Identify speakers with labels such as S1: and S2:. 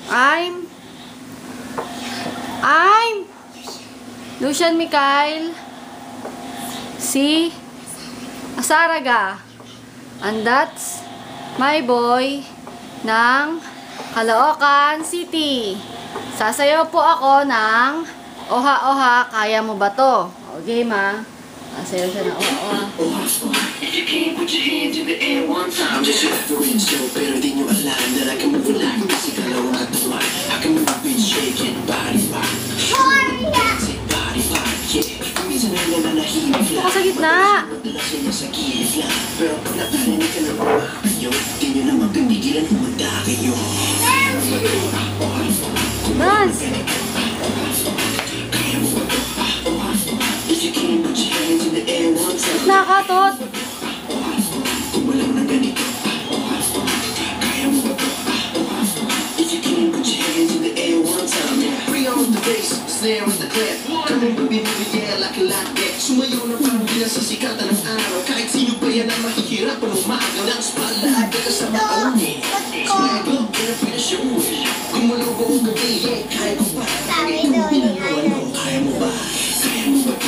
S1: I'm Lucian Mikhail C. Asaraga. And that's my boy ng Caloocan City. Sasayaw po ako ng Oha Oha, kaya mo ba to? Okay, ma. Sasayaw siya ng Oha Oha.
S2: I'm just referring so, pero di nyo alam that I can move like kasi kalawang katawan. I can move with shaking body rock. Body rock, yeah. Minsan ay nananahimik lang.
S1: Ako sa gitna.
S2: Madalas ay nasa gilid lang. Pero pag nakarinig ka ng mga kayo, di nyo naman pipigilan umanda kayo.
S1: Dance!
S2: If you can't put your hands in the air one time.
S1: Nakatot!
S2: Kung walang na ganito. If you can't put your hands in the air one time. Bring on the bass, snare on the clap. Come on baby, yeah, like a lot that. Sumayaw na parang pinasasikatan ng araw. Kahit sino pa yan ang mahihirap ang umaga ng spotlight. Ka sa mauni. Swag up, kaya pinashow. Gumulaw ko ang gabi, yeah, kaya ko ba? Kaya mo ba? Kaya mo ba?